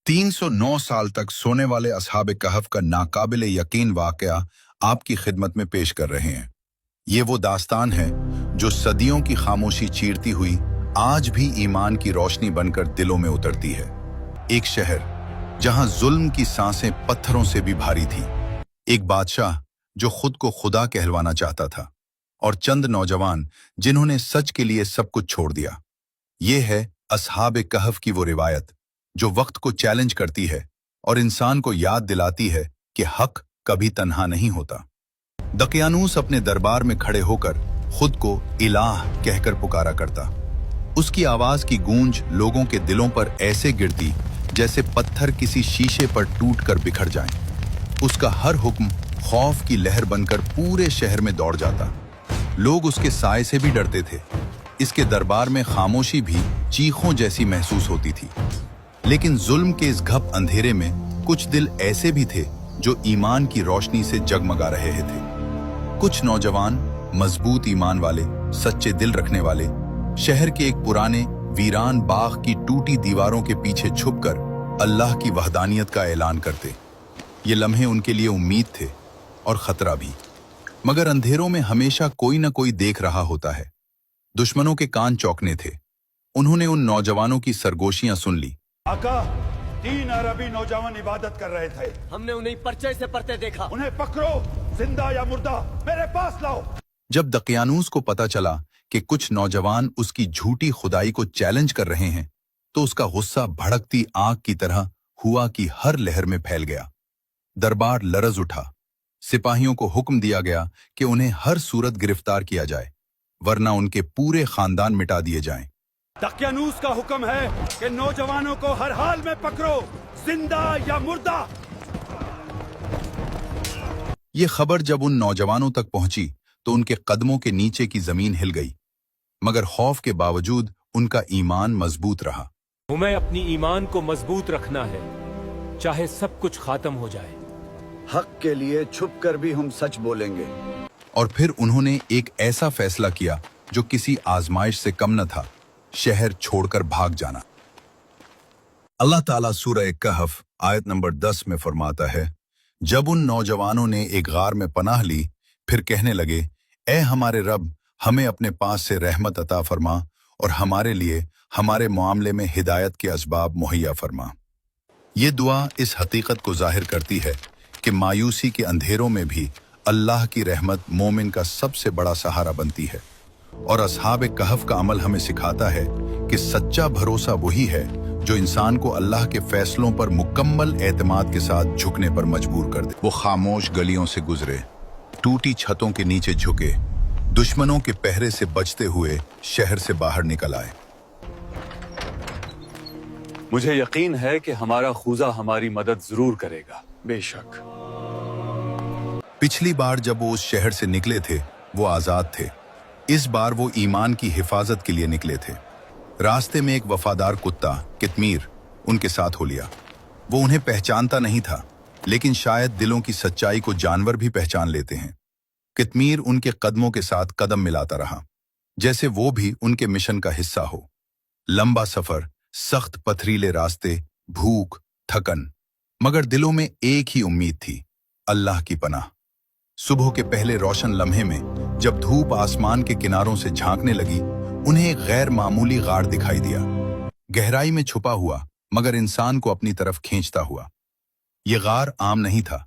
309 साल तक सोने वाले असहाब कहफ का नाकाबिल यकीन वाकया आपकी खिदमत में पेश कर रहे हैं। ये वो दास्तान है जो सदियों की खामोशी चीरती हुई आज भी ईमान की रोशनी बनकर दिलों में उतरती है। एक शहर जहां जुल्म की सांसें पत्थरों से भी भारी थी, एक बादशाह जो खुद को खुदा कहलवाना चाहता था, और चंद नौजवान जिन्होंने सच के लिए सब कुछ छोड़ दिया। ये है असहाब कहफ की वो रिवायत जो वक्त को चैलेंज करती है और इंसान को याद दिलाती है कि हक कभी तन्हा नहीं होता। दकियानूस अपने दरबार में खड़े होकर खुद को इलाह कहकर पुकारा करता। उसकी आवाज की गूंज लोगों के दिलों पर ऐसे गिरती जैसे पत्थर किसी शीशे पर टूटकर बिखर जाएं। उसका हर हुक्म खौफ की लहर बनकर पूरे शहर में दौड़ जाता। लोग उसके साए से भी डरते थे। इसके दरबार में खामोशी भी चीखों जैसी महसूस होती थी। लेकिन जुल्म के इस घप अंधेरे में कुछ दिल ऐसे भी थे जो ईमान की रोशनी से जगमगा रहे थे। कुछ नौजवान मजबूत ईमान वाले, सच्चे दिल रखने वाले, शहर के एक पुराने वीरान बाग की टूटी दीवारों के पीछे छुपकर अल्लाह की वहदानियत का ऐलान करते। ये लम्हे उनके लिए उम्मीद थे और खतरा भी, मगर अंधेरों में हमेशा कोई न कोई देख रहा होता है। दुश्मनों के कान चौंकने थे। उन्होंने उन नौजवानों की सरगोशियां सुन ली। आका, 3 अरबी नौजवान इबादत कर रहे थे। हमने उन्हें पर्चे से पढ़ते देखा। उन्हें पकड़ो, जिंदा या मुर्दा, मेरे पास लाओ। जब दकियानूस को पता चला कि कुछ नौजवान उसकी झूठी खुदाई को चैलेंज कर रहे हैं, तो उसका गुस्सा भड़कती आग की तरह हुआ की हर लहर में फैल गया। दरबार लरज उठा। सिपाहियों को हुक्म दिया गया कि उन्हें हर सूरत गिरफ्तार किया जाए, वरना उनके पूरे खानदान मिटा दिए जाएं। दकियानूस का हुक्म है कि नौजवानों को हर हाल में पकड़ो, जिंदा या मुर्दा। ये खबर जब उन नौजवानों तक पहुंची तो उनके कदमों के नीचे की जमीन हिल गई, मगर खौफ के बावजूद उनका ईमान मजबूत रहा। हमें अपनी ईमान को मजबूत रखना है, चाहे सब कुछ खत्म हो जाए। हक के लिए छुप कर भी हम सच बोलेंगे। और फिर उन्होंने एक ऐसा फैसला किया जो किसी आजमाइश से कम न था, शहर छोड़कर भाग जाना। अल्लाह ताला सूरह कहफ आयत नंबर 10 में फरमाता है, जब उन नौजवानों ने एक गार में पनाह ली, फिर कहने लगे, ए हमारे रब, हमें अपने पास से रहमत अता फरमा और हमारे लिए हमारे मामले में हिदायत के असबाब मुहैया फरमा। ये दुआ इस हकीकत को जाहिर करती है कि मायूसी के अंधेरों में भी अल्लाह की रहमत मोमिन का सबसे बड़ा सहारा बनती है। और असहाब कहफ का अमल हमें सिखाता है कि सच्चा भरोसा वही है जो इंसान को अल्लाह के फैसलों पर मुकम्मल एतमाद के साथ झुकने पर मजबूर कर दे। वो खामोश गलियों से गुजरे, टूटी छतों के नीचे झुके, दुश्मनों के पहरे से बचते हुए शहर से बाहर निकल आए। मुझे यकीन है कि हमारा खुदा हमारी मदद जरूर करेगा। बेशक। पिछली बार जब वो उस शहर से निकले थे वो आजाद थे। इस बार वो ईमान की हिफाजत के लिए निकले थे। रास्ते में एक वफादार कुत्ता कितमीर उनके साथ हो लिया। वो उन्हें पहचानता नहीं था, लेकिन शायद दिलों की सच्चाई को जानवर भी पहचान लेते हैं। कितमीर उनके कदमों के साथ कदम मिलाता रहा, जैसे वो भी उनके मिशन का हिस्सा हो। लंबा सफर, सख्त पथरीले रास्ते, भूख, थकन, मगर दिलों में एक ही उम्मीद थी, अल्लाह की पनाह। सुबह के पहले रोशन लम्हे में जब धूप आसमान के किनारों से झांकने लगी, उन्हें एक गैर मामूली गार दिखाई दिया, गहराई में छुपा हुआ मगर इंसान को अपनी तरफ खींचता हुआ। यह गार आम नहीं था।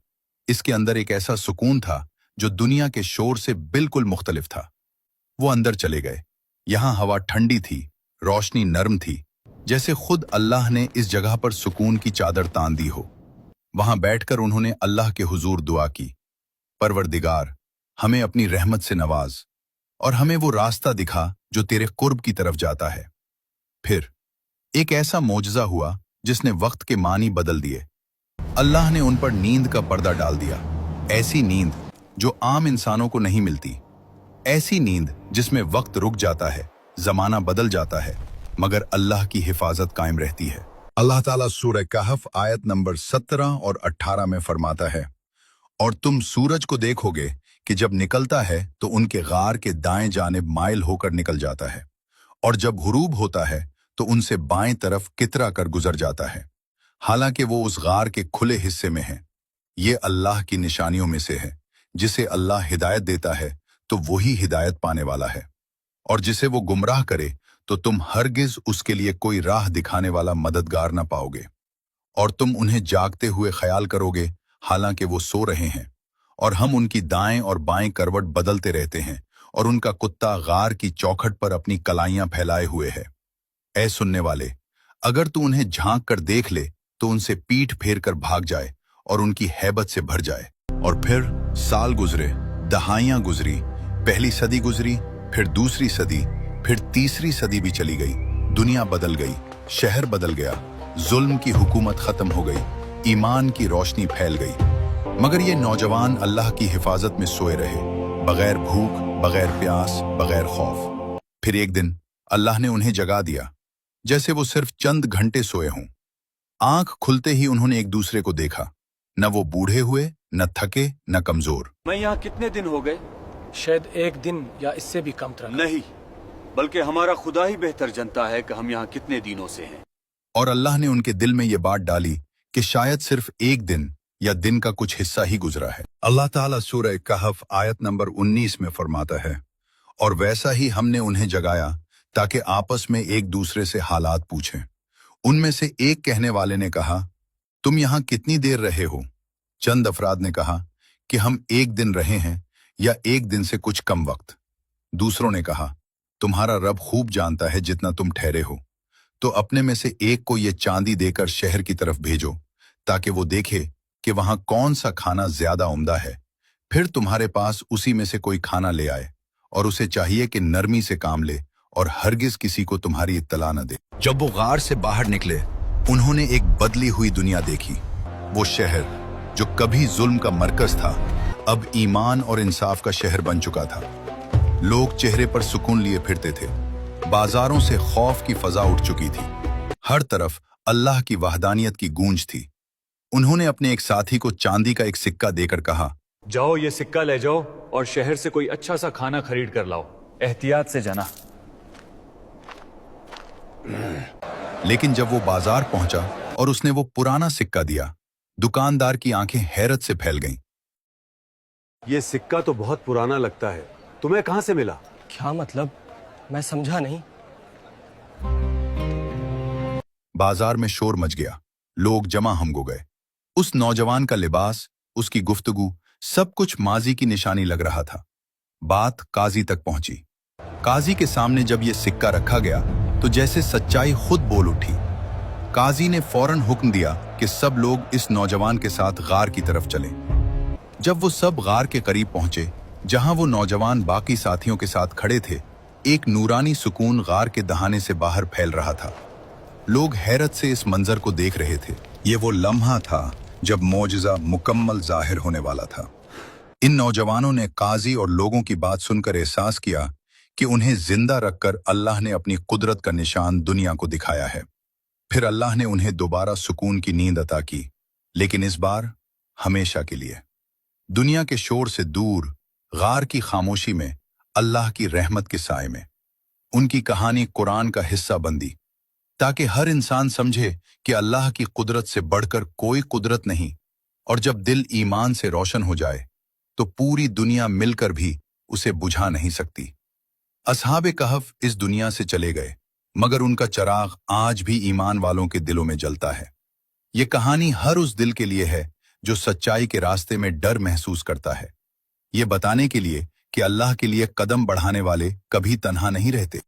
इसके अंदर एक ऐसा सुकून था जो दुनिया के शोर से बिल्कुल मुख्तलिफ था। वो अंदर चले गए। यहां हवा ठंडी थी, रोशनी नर्म थी, जैसे खुद अल्लाह ने इस जगह पर सुकून की चादर तान दी हो। वहां बैठकर उन्होंने अल्लाह के हुजूर दुआ की, परवरदिगार, हमें अपनी रहमत से नवाज और हमें वो रास्ता दिखा जो तेरे कुर्ब की तरफ जाता है। फिर एक ऐसा मौजज़ा हुआ जिसने वक्त के मानी बदल दिए। अल्लाह ने उन पर नींद का पर्दा डाल दिया, ऐसी नींद जो आम इंसानों को नहीं मिलती, ऐसी नींद जिसमें वक्त रुक जाता है, जमाना बदल जाता है, मगर अल्लाह की हिफाजत कायम रहती है। अल्लाह ताला सूरह कहफ आयत नंबर 17 और 18 में फरमाता है, और तुम सूरज को देखोगे कि जब निकलता है तो उनके गार के दाएं जानिब माइल होकर निकल जाता है, और जब गुरूब होता है तो उनसे बाएं तरफ कितरा कर गुजर जाता है। हालांकि वो उस गार के खुले हिस्से में है। ये अल्लाह की निशानियों में से है। जिसे अल्लाह हिदायत देता है तो वही हिदायत पाने वाला है, और जिसे वो गुमराह करे तो तुम हरगिज उसके लिए कोई राह दिखाने वाला मददगार न पाओगे। और तुम उन्हें जागते हुए ख्याल करोगे हालांकि वो सो रहे हैं, और हम उनकी दाएं और बाएं करवट बदलते रहते हैं, और उनका कुत्ता गार की चौखट पर अपनी कलाइयां फैलाए हुए है। ऐ सुनने वाले, अगर तू उन्हें झांक कर देख ले तो उनसे पीठ फेर कर भाग जाए और उनकी हैबत से भर जाए। और फिर साल गुजरे, दहाइयां गुजरी, पहली सदी गुजरी, फिर दूसरी सदी, फिर तीसरी सदी भी चली गई। दुनिया बदल गई, शहर बदल गया, जुल्म की हुकूमत खत्म हो गई, ईमान की रोशनी फैल गई। मगर ये नौजवान अल्लाह की हिफाजत में सोए रहे, बगैर भूख, बगैर प्यास, बगैर खौफ। फिर एक दिन अल्लाह ने उन्हें जगा दिया, जैसे वो सिर्फ चंद घंटे सोए हों। आंख खुलते ही उन्होंने एक दूसरे को देखा। न वो बूढ़े हुए, न थके, न कमजोर। मैं यहाँ कितने दिन हो गए? शायद एक दिन या इससे भी कम तरह। नहीं, बल्कि हमारा खुदा ही बेहतर जानता है कि हम यहाँ कितने दिनों से हैं। और अल्लाह ने उनके दिल में ये बात डाली कि शायद सिर्फ एक दिन या दिन का कुछ हिस्सा ही गुजरा है। अल्लाह ताला सूरह कहफ आयत नंबर 19 में फरमाता है, और वैसा ही हमने उन्हें जगाया ताकि आपस में एक दूसरे से हालात पूछें। उनमें से एक कहने वाले ने कहा, तुम यहाँ कितनी देर रहे हो? चंद अफराद ने कहा कि हम एक दिन रहे हैं या एक दिन से कुछ कम वक्त। दूसरों ने कहा, तुम्हारा रब खूब जानता है जितना तुम ठहरे हो, तो अपने में से एक को ये चांदी देकर शहर की तरफ भेजो ताकि वो देखे कि वहां कौन सा खाना ज्यादा उम्दा है, फिर तुम्हारे पास उसी में से कोई खाना ले आए, और उसे चाहिए कि नरमी से काम ले और हरगिज किसी को तुम्हारी इत्तला न दे। जब वो गार से बाहर निकले, उन्होंने एक बदली हुई दुनिया देखी। वो शहर जो कभी जुल्म का मरकज था, अब ईमान और इंसाफ का शहर बन चुका था। लोग चेहरे पर सुकून लिए फिरते थे, बाजारों से खौफ की फजा उठ चुकी थी, हर तरफ अल्लाह की वहदानियत की गूंज थी। उन्होंने अपने एक साथी को चांदी का एक सिक्का देकर कहा, जाओ ये सिक्का ले जाओ और शहर से कोई अच्छा सा खाना खरीद कर लाओ, एहतियात से जाना। लेकिन जब वो बाजार पहुंचा और उसने वो पुराना सिक्का दिया, दुकानदार की आंखें हैरत से फैल गईं। ये सिक्का तो बहुत पुराना लगता है, तुम्हें कहां से मिला? क्या मतलब? मैं समझा नहीं। बाजार में शोर मच गया, लोग जमा हम हो गए। उस नौजवान का लिबास, उसकी गुफ्तगू, सब कुछ माजी की निशानी लग रहा था। बात काजी तक पहुंची। काजी के सामने जब ये सिक्का रखा गया तो जैसे सच्चाई खुद बोल उठी। काजी ने फौरन हुक्म दिया कि सब लोग इस नौजवान के साथ गार की तरफ चलें। जब वो सब गार के करीब पहुंचे, जहां वो नौजवान बाकी साथियों के साथ खड़े थे, एक नूरानी सुकून गार के दहाने से बाहर फैल रहा था। लोग हैरत से इस मंजर को देख रहे थे। ये वो लम्हा था जब मौजज़ा मुकम्मल जाहिर होने वाला था। इन नौजवानों ने काजी और लोगों की बात सुनकर एहसास किया कि उन्हें जिंदा रखकर अल्लाह ने अपनी कुदरत का निशान दुनिया को दिखाया है। फिर अल्लाह ने उन्हें दोबारा सुकून की नींद अता की, लेकिन इस बार हमेशा के लिए। दुनिया के शोर से दूर, गार की खामोशी में, अल्लाह की रहमत के साए में। उनकी कहानी कुरान का हिस्सा बंदी, ताकि हर इंसान समझे कि अल्लाह की कुदरत से बढ़कर कोई कुदरत नहीं, और जब दिल ईमान से रोशन हो जाए तो पूरी दुनिया मिलकर भी उसे बुझा नहीं सकती। असहाबे कहफ इस दुनिया से चले गए, मगर उनका चराग आज भी ईमान वालों के दिलों में जलता है। ये कहानी हर उस दिल के लिए है जो सच्चाई के रास्ते में डर महसूस करता है। ये बताने के लिए कि अल्लाह के लिए कदम बढ़ाने वाले कभी तन्हा नहीं रहते।